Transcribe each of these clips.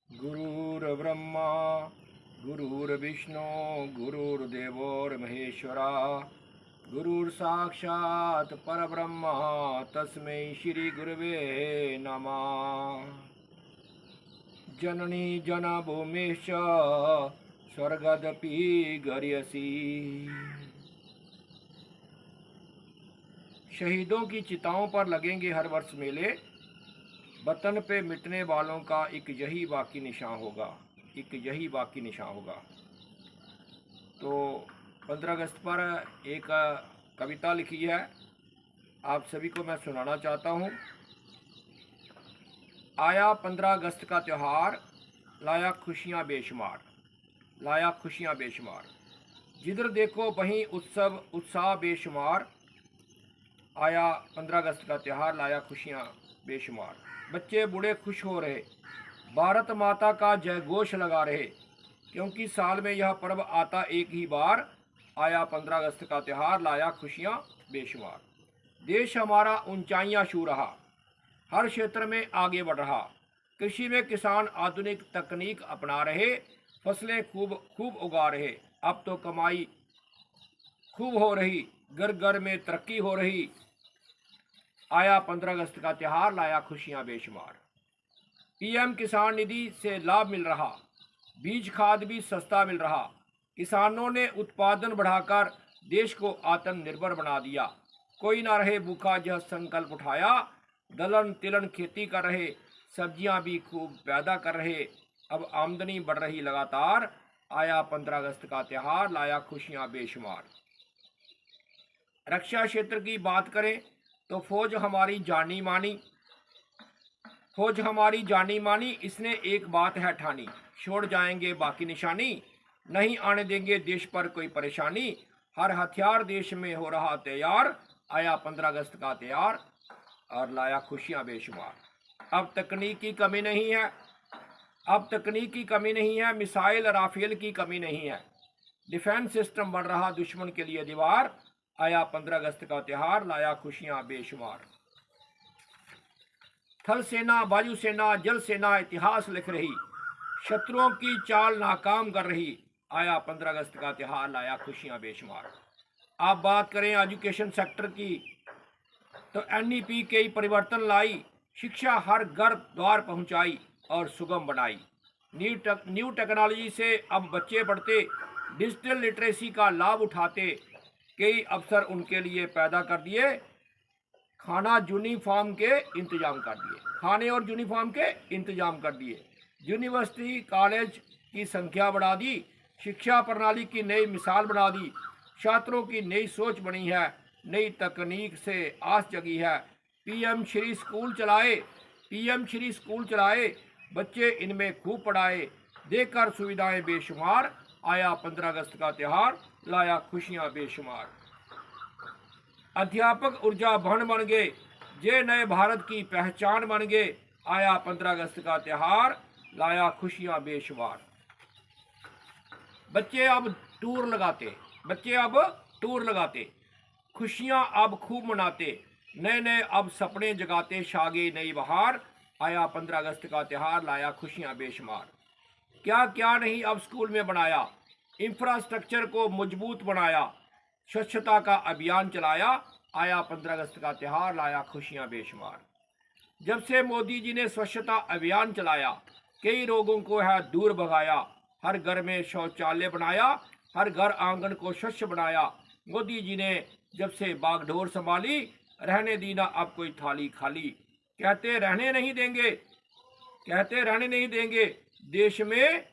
गुरुर्ब्रह्मा गुरुर्विष्णु गुरुर्देवो महेश्वरा गुरुर्साक्षात् परब्रह्म तस्मै श्री गुरवे नमः। जननी जनभूमिश्च स्वर्गदपि गर्यसी। शहीदों की चिताओं पर लगेंगे हर वर्ष मेले। वतन पे मिटने वालों का एक यही बाकी निशान होगा, एक यही बाकी निशान होगा। तो 15 अगस्त पर एक कविता लिखी है, आप सभी को मैं सुनाना चाहता हूँ। आया 15 अगस्त का त्यौहार, लाया खुशियाँ बेशुमार, लाया खुशियाँ बेशुमार। जिधर देखो वहीं उत्सव उत्साह बेशुमार। आया 15 अगस्त का त्यौहार, लाया खुशियाँ बेशुमार। बच्चे बूढ़े खुश हो रहे, भारत माता का जय घोष लगा रहे, क्योंकि साल में यह पर्व आता एक ही बार। आया 15 अगस्त का त्यौहार, लाया खुशियाँ बेशुमार। देश हमारा ऊंचाइयाँ छू रहा, हर क्षेत्र में आगे बढ़ रहा। कृषि में किसान आधुनिक तकनीक अपना रहे, फसलें खूब खूब उगा रहे। अब तो कमाई खूब हो रही, घर घर में तरक्की हो रही। आया 15 अगस्त का त्यौहार, लाया खुशियां बेशुमार। पीएम किसान निधि से लाभ मिल रहा, बीज खाद भी सस्ता मिल रहा। किसानों ने उत्पादन बढ़ाकर देश को आत्मनिर्भर बना दिया। कोई ना रहे भूखा, यह संकल्प उठाया। दलहन तिलहन खेती कर रहे, सब्जियां भी खूब पैदा कर रहे। अब आमदनी बढ़ रही लगातार। आया 15 अगस्त का त्यौहार, लाया खुशियां बेशुमार। रक्षा क्षेत्र की बात करें तो फौज हमारी जानी मानी, फौज हमारी जानी मानी। इसने एक बात है ठानी, छोड़ जाएंगे बाकी निशानी। नहीं आने देंगे देश पर कोई परेशानी। हर हथियार देश में हो रहा तैयार। आया 15 अगस्त का त्यौहार और लाया खुशियां बेशुमार। अब तकनीक की कमी नहीं है, अब तकनीक की कमी नहीं है, मिसाइल राफेल की कमी नहीं है। डिफेंस सिस्टम बन रहा दुश्मन के लिए दीवार। आया 15 अगस्त का त्यौहार, लाया खुशियां बेशुमार। थल सेना वायु सेना जल सेना इतिहास लिख रही, शत्रुओं की चाल नाकाम कर रही। आया 15 अगस्त का त्यौहार, लाया खुशियां बेशुमार। आप बात करें एजुकेशन सेक्टर की तो एनईपी कई परिवर्तन लाई। शिक्षा हर घर द्वार पहुंचाई और सुगम बनाई। न्यू टेक्नोलॉजी से अब बच्चे पढ़ते, डिजिटल लिटरेसी का लाभ उठाते। कई अवसर उनके लिए पैदा कर दिए। खाना यूनिफॉर्म के इंतजाम कर दिए, खाने और यूनिफॉर्म के इंतजाम कर दिए। यूनिवर्सिटी कॉलेज की संख्या बढ़ा दी, शिक्षा प्रणाली की नई मिसाल बना दी। छात्रों की नई सोच बनी है, नई तकनीक से आस जगी है। पीएम श्री स्कूल चलाए, पीएम श्री स्कूल चलाए, बच्चे इनमें खूब पढ़ाए। देकर सुविधाएं बेशुमार। आया 15 अगस्त का त्यौहार, लाया खुशियां बेशुमार। अध्यापक ऊर्जा भवन बन गए, ये नए भारत की पहचान बन गए। आया 15 अगस्त का त्यौहार, लाया खुशियां बेशुमार। बच्चे अब टूर लगाते, बच्चे अब टूर लगाते, खुशियां अब खूब मनाते। नए नए अब सपने जगाते, शागे नई बहार। आया 15 अगस्त का त्यौहार, लाया खुशियां बेशुमार। क्या क्या नहीं अब स्कूल में बनाया, इंफ्रास्ट्रक्चर को मजबूत बनाया, स्वच्छता का अभियान चलाया। आया 15 अगस्त का त्यौहार, लाया खुशियां बेशुमार। जब से मोदी जी ने स्वच्छता अभियान चलाया, कई रोगों को है दूर भगाया। हर घर में शौचालय बनाया, हर घर आंगन को स्वच्छ बनाया। मोदी जी ने जब से बागडोर संभाली, रहने दी ना अब कोई थाली खाली। कहते रहने नहीं देंगे, कहते रहने नहीं देंगे देश में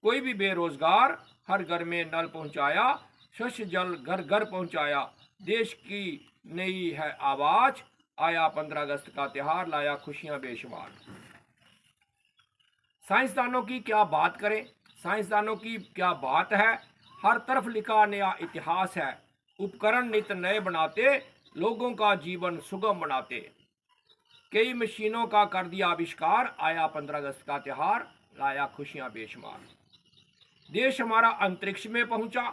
कोई भी बेरोजगार। हर घर में नल पहुंचाया, स्वच्छ जल घर घर पहुंचाया। देश की नई है आवाज। आया 15 अगस्त का त्यौहार, लाया खुशियां बेशुमार। साइंसदानों की क्या बात करें, साइंसदानों की क्या बात है। हर तरफ लिखा नया इतिहास है, उपकरण नित नए बनाते, लोगों का जीवन सुगम बनाते। कई मशीनों का कर दिया आविष्कार। आया 15 अगस्त का त्यौहार, लाया खुशियां बेशुमार। देश हमारा अंतरिक्ष में पहुंचा,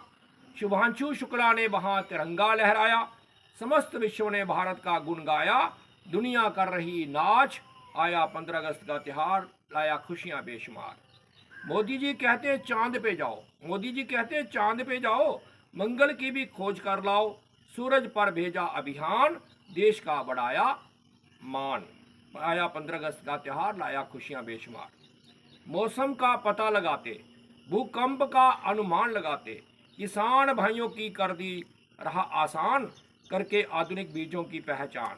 शुभांशु शुक्ला ने वहां तिरंगा लहराया। समस्त विश्व ने भारत का गुण गाया, दुनिया कर रही नाच। आया 15 अगस्त का त्यौहार, लाया खुशियां बेशुमार। मोदी जी कहते चांद पे जाओ, मोदी जी कहते चांद पे जाओ, मंगल की भी खोज कर लाओ, सूरज पर भेजा अभियान, देश का बढ़ाया मान। आया 15 अगस्त का त्यौहार, लाया खुशियां बेशुमार। मौसम का पता लगाते, भूकंप का अनुमान लगाते, किसान भाइयों की कर दी रहा आसान, करके आधुनिक बीजों की पहचान।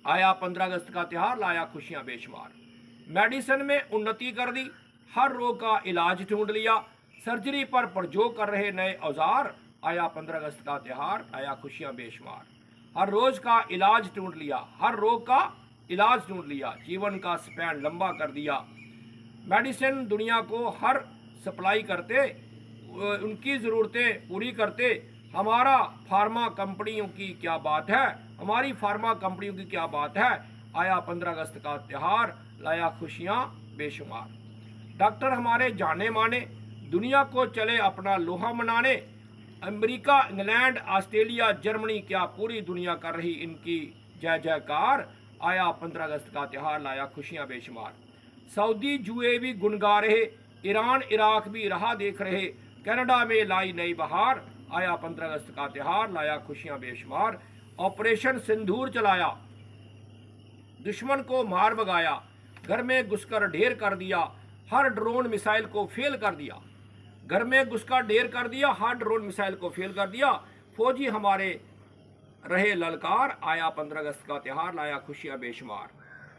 आया 15 अगस्त का त्यौहार, लाया खुशियां बेशुमार। मेडिसिन में उन्नति कर दी, हर रोग का इलाज ढूंढ लिया, सर्जरी पर प्रयोग कर रहे नए औजार। आया 15 अगस्त का त्यौहार, आया खुशियां बेशुमार। हर रोज का इलाज ढूंढ लिया, हर रोग का इलाज ढूंढ लिया, जीवन का स्पैन लंबा कर दिया। मेडिसिन दुनिया को हर सप्लाई करते, उनकी ज़रूरतें पूरी करते। हमारा फार्मा कंपनियों की क्या बात है, हमारी फार्मा कंपनियों की क्या बात है। आया 15 अगस्त का त्यौहार, लाया खुशियां बेशुमार। डॉक्टर हमारे जाने माने, दुनिया को चले अपना लोहा मनाने। अमेरिका, इंग्लैंड, ऑस्ट्रेलिया, जर्मनी, क्या पूरी दुनिया कर रही इनकी जय जयकार। आया 15 अगस्त का त्यौहार, लाया खुशियां बेशुमार। सऊदी यूएई गुनगा रहे, ईरान इराक भी राह देख रहे, कनाडा में लाई नई बहार। आया 15 अगस्त का त्यौहार, लाया खुशियां बेशुमार। ऑपरेशन सिंदूर चलाया, दुश्मन को मार भगाया, घर में घुसकर ढेर कर दिया, हर ड्रोन मिसाइल को फेल कर दिया। घर में घुसकर ढेर कर दिया, हर ड्रोन मिसाइल को फेल कर दिया। फौजी हमारे रहे ललकार। आया 15 अगस्त का त्यौहार, लाया खुशियां बेशुमार।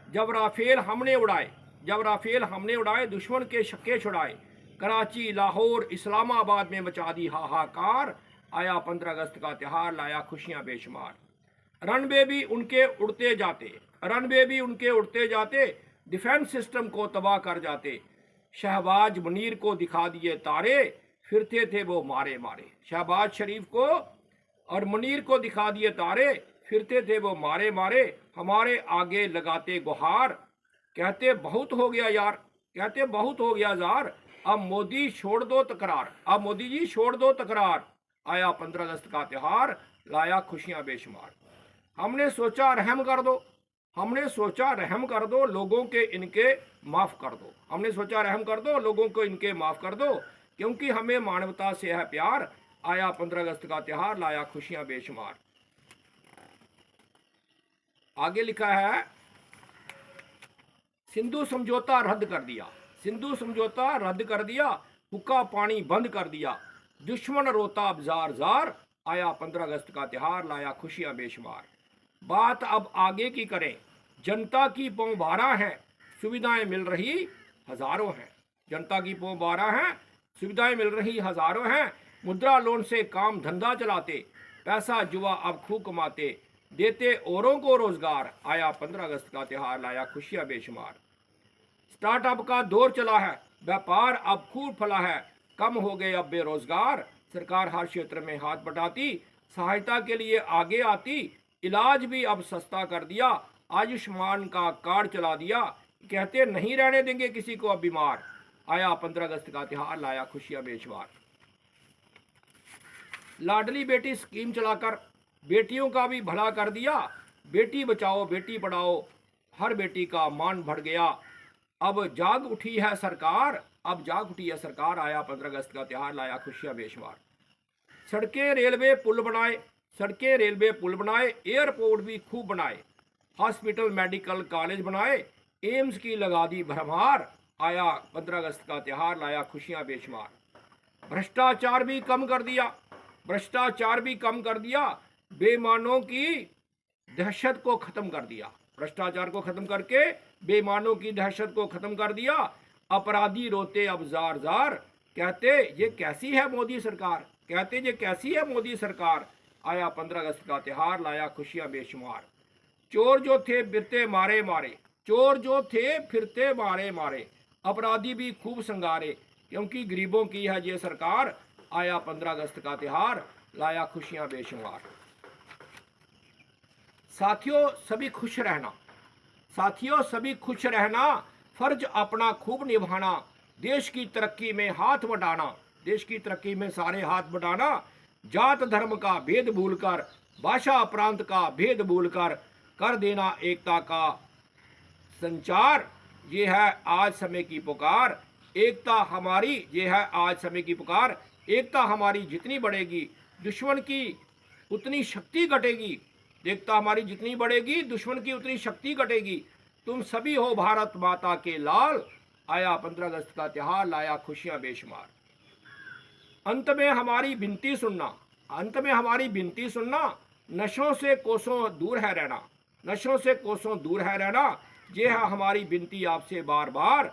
जब राफेल हमने उड़ाए, जब राफेल हमने उड़ाए, दुश्मन के छक्के छुड़ाए, कराची, लाहौर, इस्लामाबाद में मचा दी हाहाकार। आया 15 अगस्त का त्यौहार, लाया खुशियां बेशुमार। रनवे भी उनके उड़ते जाते, रनवे भी उनके उड़ते जाते, डिफेंस सिस्टम को तबाह कर जाते। शहबाज मुनीर को दिखा दिए तारे, फिरते थे वो मारे मारे। शहबाज शरीफ को और मुनीर को दिखा दिए तारे, फिरते थे वो मारे मारे। हमारे आगे लगाते गुहार, कहते बहुत हो गया यार, कहते बहुत हो गया जार। अब मोदी छोड़ दो तकरार, अब मोदी जी छोड़ दो तकरार। आया 15 अगस्त का त्यौहार, लाया खुशियां बेशुमार। हमने सोचा रहम कर दो, हमने सोचा रहम कर दो, लोगों के इनके माफ़ कर दो। हमने सोचा रहम कर दो, लोगों को इनके माफ़ कर दो, क्योंकि हमें मानवता से है प्यार। आया 15 अगस्त का त्यौहार, लाया खुशियां बेशुमार। आगे लिखा है, सिंधु समझौता रद्द कर दिया, सिंधु समझौता रद्द कर दिया, हुक्का पानी बंद कर दिया, दुश्मन रोता अब जार जार। आया 15 अगस्त का त्यौहार, लाया खुशियां बेशुमार। बात अब आगे की करें, जनता की पौं बारह है, सुविधाएं मिल रही हजारों हैं। जनता की पौं बारह है, सुविधाएं मिल रही हजारों हैं। मुद्रा लोन से काम धंधा चलाते, पैसा जुआ अब खूब कमाते, देते औरों को रोजगार। आया 15 अगस्त का त्यौहार, लाया खुशियां बेशुमार। स्टार्टअप का दौर चला है, व्यापार अब खूब फला है, कम हो गए अब बेरोजगार। सरकार हर क्षेत्र में हाथ बटाती, सहायता के लिए आगे आती, इलाज भी अब सस्ता कर दिया, आयुष्मान का कार्ड चला दिया, कहते नहीं रहने देंगे किसी को अब बीमार। आया 15 अगस्त का त्यौहार, लाया खुशियां बेशुमार। लाडली बेटी स्कीम चलाकर बेटियों का भी भला कर दिया, बेटी बचाओ बेटी पढ़ाओ, हर बेटी का मान बढ़ गया। अब जाग उठी है सरकार, अब जाग उठी है सरकार। आया 15 अगस्त का त्यौहार, लाया खुशियां बेशुमार। सड़कें रेलवे पुल बनाए, सड़कें रेलवे पुल बनाए, एयरपोर्ट भी खूब बनाए, हॉस्पिटल मेडिकल कॉलेज बनाए, एम्स की लगा दी भरमार। आया 15 अगस्त का त्यौहार, लाया खुशियां बेशुमार। भ्रष्टाचार भी कम कर दिया, भ्रष्टाचार भी कम कर दिया, बेईमानों की दहशत को खत्म कर दिया, भ्रष्टाचार को खत्म करके बेईमानों की दहशत को खत्म कर दिया। अपराधी रोते अब जार जार, कहते ये कैसी है मोदी सरकार, कहते ये कैसी है मोदी सरकार। आया 15 अगस्त का त्यौहार, लाया खुशियां बेशुमार। चोर जो थे फिरते मारे मारे, चोर जो थे फिरते मारे मारे, अपराधी भी खूब संगारे, क्योंकि गरीबों की है ये सरकार। आया 15 अगस्त का त्यौहार, लाया खुशियां बेशुमार। साथियों सभी खुश रहना, साथियों सभी खुश रहना, फर्ज अपना खूब निभाना, देश की तरक्की में हाथ बटाना, देश की तरक्की में सारे हाथ बटाना, जात धर्म का भेद भूलकर, भाषा प्रांत का भेद भूलकर, कर देना एकता का संचार। ये है आज समय की पुकार, एकता हमारी ये है आज समय की पुकार। एकता हमारी जितनी बढ़ेगी दुश्मन की उतनी शक्ति घटेगी। एकता हमारी जितनी बढ़ेगी दुश्मन की उतनी शक्ति घटेगी। तुम सभी हो भारत माता के लाल, आया 15 अगस्त का त्योहार, लाया खुशियां बेशुमार। अंत में हमारी विनती सुनना, अंत में हमारी विनती सुनना, नशों से कोसों दूर है रहना, नशों से कोसों दूर है रहना। ये है हमारी विनती आपसे बार बार।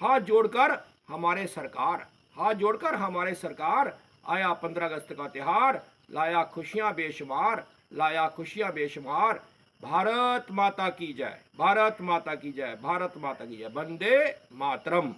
हाथ जोड़कर हमारे सरकार, हाथ जोड़कर हमारे सरकार, आया 15 अगस्त का त्योहार, लाया खुशियां बेशुमार, लाया खुशियां बेशुमार। भारत माता की जय, भारत माता की जय, भारत माता की जय। वंदे मातरम।